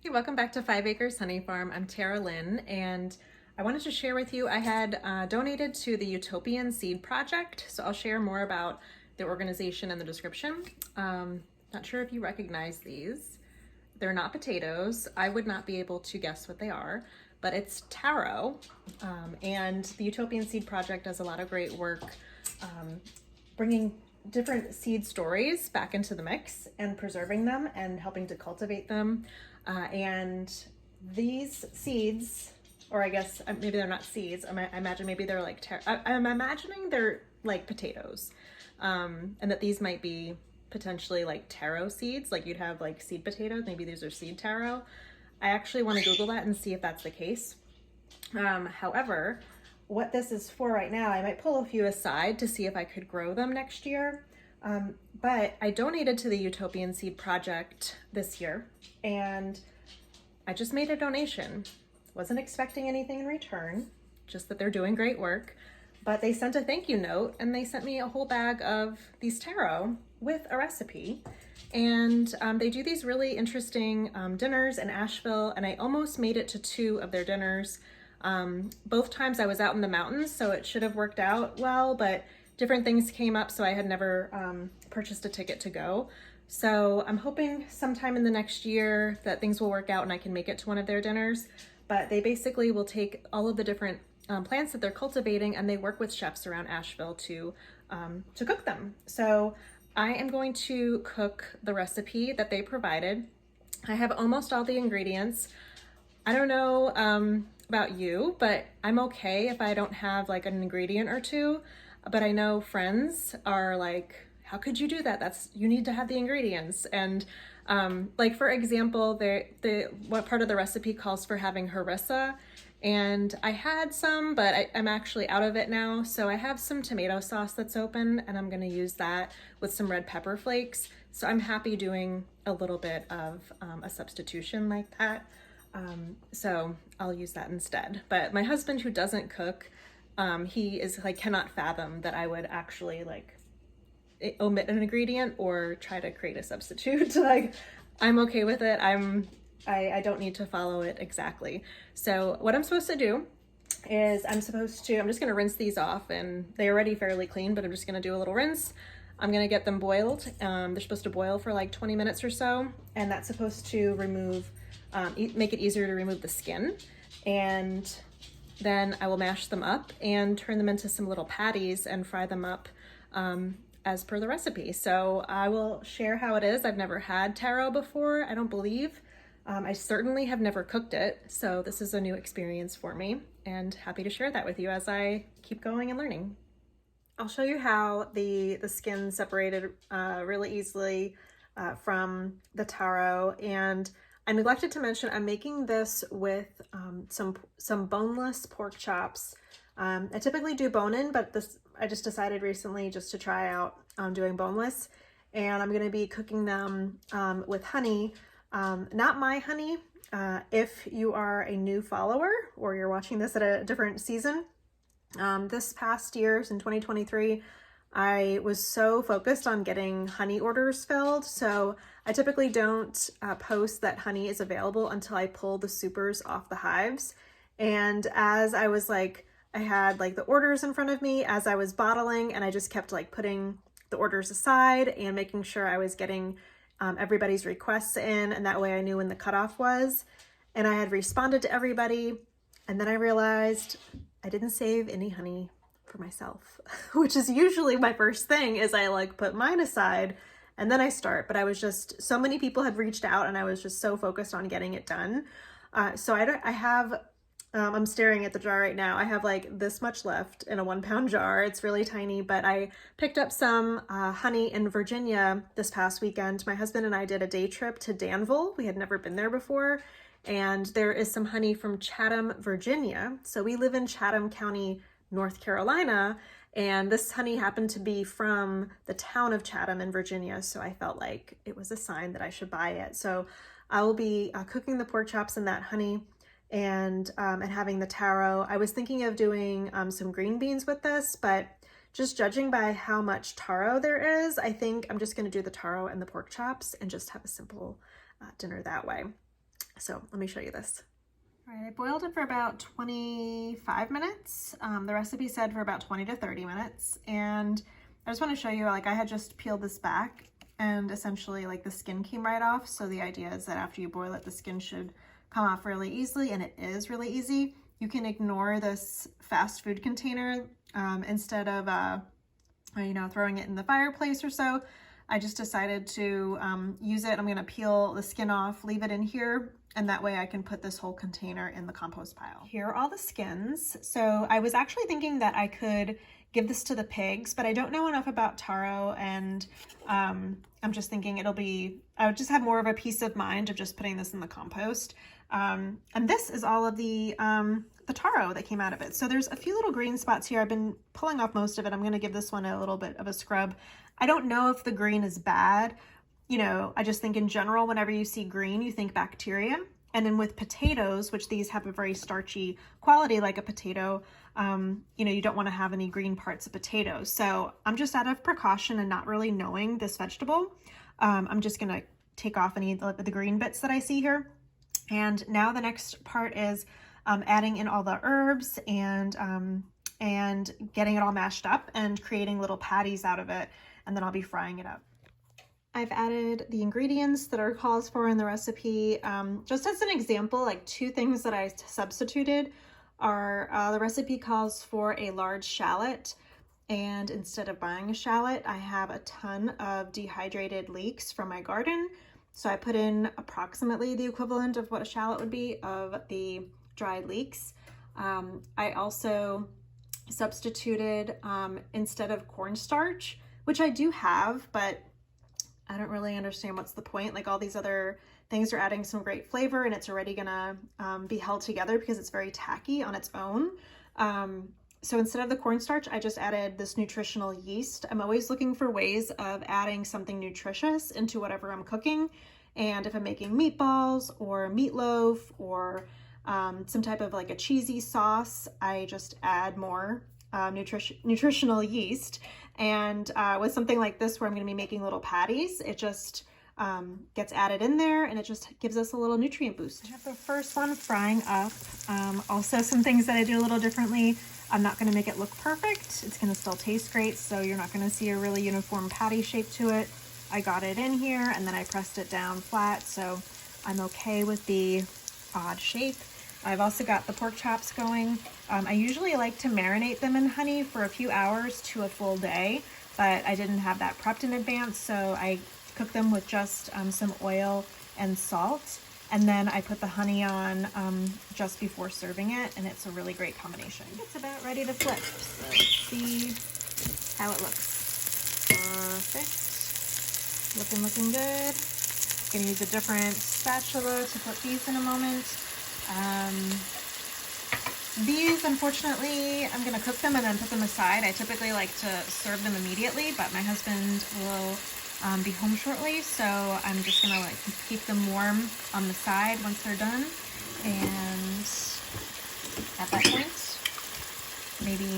Hey, welcome back to 5 Acres Honey Farm. I'm Tara Lynn, and I wanted to share with you, I had donated to the Utopian Seed Project, so I'll share more about the organization in the description. Not sure if you recognize these. They're not potatoes. I would not be able to guess what they are, but it's taro. And the Utopian Seed Project does a lot of great work bringing different seed stories back into the mix and preserving them and helping to cultivate them. And these seeds, or I guess maybe they're not seeds. I imagine maybe they're like, I'm imagining they're like potatoes. And that these might be potentially like taro seeds, like you'd have like seed potatoes. Maybe these are seed taro. I actually want to Google that and see if that's the case. However, what this is for right now, I might pull a few aside to see if I could grow them next year. But I donated to the Utopian Seed Project this year, and I just made a donation. Wasn't expecting anything in return, just that they're doing great work. But they sent a thank you note, and they sent me a whole bag of these taro with a recipe. And they do these really interesting dinners in Asheville, and I almost made it to 2 of their dinners. Both times I was out in the mountains, so it should have worked out well, but different things came up, so I had never purchased a ticket to go. So I'm hoping sometime in the next year that things will work out and I can make it to one of their dinners. But they basically will take all of the different plants that they're cultivating, and they work with chefs around Asheville to cook them. So I am going to cook the recipe that they provided. I have almost all the ingredients. I don't know about you, but I'm okay if I don't have like an ingredient or two. But I know friends are like, how could you do that? You need to have the ingredients. And like, for example, what part of the recipe calls for having harissa. And I had some, but I'm actually out of it now. So I have some tomato sauce that's open, and I'm gonna use that with some red pepper flakes. So I'm happy doing a little bit of a substitution like that. So I'll use that instead. But my husband, who doesn't cook, he is like, cannot fathom that I would actually like omit an ingredient or try to create a substitute. Like, I'm okay with it. I don't need to follow it exactly. So what I'm supposed to do is I'm just gonna rinse these off, and they're already fairly clean, but I'm just gonna do a little rinse. I'm gonna get them boiled. They're supposed to boil for like 20 minutes or so, and that's supposed to remove, make it easier to remove the skin. And then I will mash them up and turn them into some little patties and fry them up as per the recipe. So I will share how it is. I've never had taro before, I don't believe. I certainly have never cooked it, so this is a new experience for me, and happy to share that with you as I keep going and learning. I'll show you how the skin separated really easily from the taro. And I neglected to mention, I'm making this with some boneless pork chops. I typically do bone-in, but I just decided recently just to try out doing boneless. And I'm gonna be cooking them with honey, not my honey. If you are a new follower or you're watching this at a different season, this past years in 2023, I was so focused on getting honey orders filled. So I typically don't post that honey is available until I pull the supers off the hives. And as I was like, I had like the orders in front of me as I was bottling, and I just kept like putting the orders aside and making sure I was getting everybody's requests in, and that way I knew when the cutoff was. And I had responded to everybody, and then I realized I didn't save any honey for myself, which is usually my first thing, is I like put mine aside and then I start. But I was just, so many people had reached out, and I was just so focused on getting it done. So I'm staring at the jar right now. I have like this much left in a 1-pound jar. It's really tiny, but I picked up some honey in Virginia this past weekend. My husband and I did a day trip to Danville. We had never been there before. And there is some honey from Chatham, Virginia. So we live in Chatham County, North Carolina, and this honey happened to be from the town of Chatham in Virginia. So I felt like it was a sign that I should buy it. So I will be cooking the pork chops in that honey, and having the taro. I was thinking of doing some green beans with this, but just judging by how much taro there is, I think I'm just going to do the taro and the pork chops and just have a simple dinner that way. So let me show you this. All right, I boiled it for about 25 minutes. The recipe said for about 20 to 30 minutes. And I just want to show you, like, I had just peeled this back and essentially like the skin came right off. So the idea is that after you boil it, the skin should come off really easily, and it is really easy. You can ignore this fast food container instead of, you know, throwing it in the fireplace or so. I just decided to use it. I'm going to peel the skin off, leave it in here, and that way I can put this whole container in the compost pile. Here are all the skins. So I was actually thinking that I could give this to the pigs, but I don't know enough about Taro, and I'm just thinking I would just have more of a peace of mind of just putting this in the compost. And this is all of the taro that came out of it. So there's a few little green spots here. I've been pulling off most of it. I'm going to give this one a little bit of a scrub. I don't know if the green is bad. You know, I just think in general, whenever you see green, you think bacteria. And then with potatoes, which these have a very starchy quality like a potato, you know, you don't want to have any green parts of potatoes. So I'm just out of precaution and not really knowing this vegetable. I'm just going to take off any of the green bits that I see here. And now the next part is adding in all the herbs and getting it all mashed up and creating little patties out of it. And then I'll be frying it up. I've added the ingredients that are called for in the recipe. Just as an example, like 2 things that I substituted are the recipe calls for a large shallot. And instead of buying a shallot, I have a ton of dehydrated leeks from my garden. So I put in approximately the equivalent of what a shallot would be of the dried leeks. I also substituted, instead of cornstarch, which I do have, but I don't really understand what's the point. Like, all these other things are adding some great flavor, and it's already gonna be held together because it's very tacky on its own. So instead of the cornstarch, I just added this nutritional yeast. I'm always looking for ways of adding something nutritious into whatever I'm cooking. And if I'm making meatballs or meatloaf or some type of like a cheesy sauce, I just add more nutritional yeast. And with something like this where I'm going to be making little patties, it just gets added in there, and it just gives us a little nutrient boost. I have the first one frying up. Also, some things that I do a little differently. I'm not going to make it look perfect. It's going to still taste great, so you're not going to see a really uniform patty shape to it. I got it in here, and then I pressed it down flat, so I'm okay with the odd shape. I've also got the pork chops going. I usually like to marinate them in honey for a few hours to a full day, but I didn't have that prepped in advance, so I cooked them with just some oil and salt. And then I put the honey on just before serving it, and it's a really great combination. It's about ready to flip, so let's see how it looks. Perfect. Looking good. Gonna use a different spatula to put these in a moment. These, unfortunately, I'm gonna cook them and then put them aside. I typically like to serve them immediately, but my husband will be home shortly, so I'm just gonna like keep them warm on the side once they're done. And at that point, maybe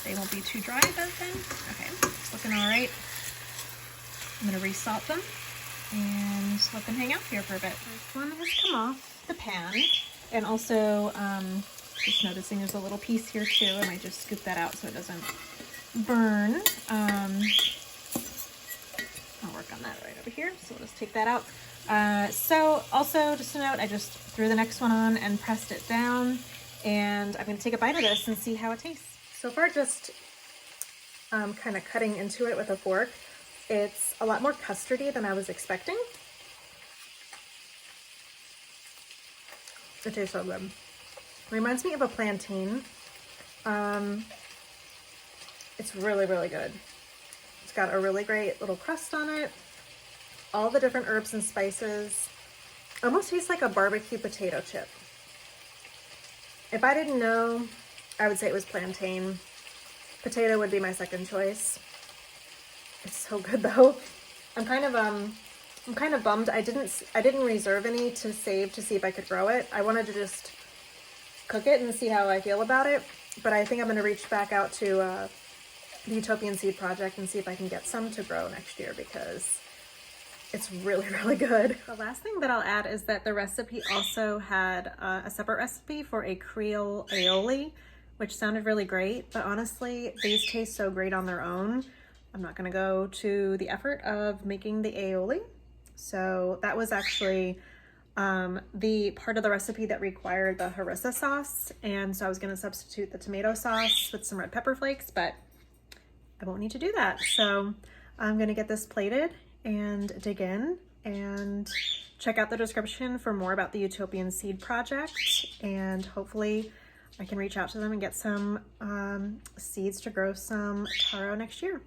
they won't be too dry by then. Okay, it's looking all right. I'm gonna resalt them and let them hang out here for a bit. This one has come off the pan, and also just noticing there's a little piece here too. I might just scoop that out so it doesn't burn. I'll work on that right over here. So we'll just take that out. So also just a note, I just threw the next one on and pressed it down, and I'm going to take a bite of this and see how it tastes. So far, just kind of cutting into it with a fork. It's a lot more custardy than I was expecting. It tastes so good. Reminds me of a plantain. It's really, really good. It's got a really great little crust on it. All the different herbs and spices. Almost tastes like a barbecue potato chip. If I didn't know, I would say it was plantain. Potato would be my second choice. It's so good though. I'm kind of bummed. I didn't reserve any to save to see if I could grow it. I wanted to just cook it and see how I feel about it. But I think I'm going to reach back out to the Utopian Seed Project and see if I can get some to grow next year, because it's really, really good. The last thing that I'll add is that the recipe also had a separate recipe for a Creole aioli, which sounded really great, but honestly, these taste so great on their own. I'm not gonna go to the effort of making the aioli. So that was actually the part of the recipe that required the harissa sauce. And so I was gonna substitute the tomato sauce with some red pepper flakes, but I won't need to do that. So I'm gonna get this plated and dig in and check out the description for more about the Utopian Seed Project, and hopefully I can reach out to them and get some seeds to grow some taro next year.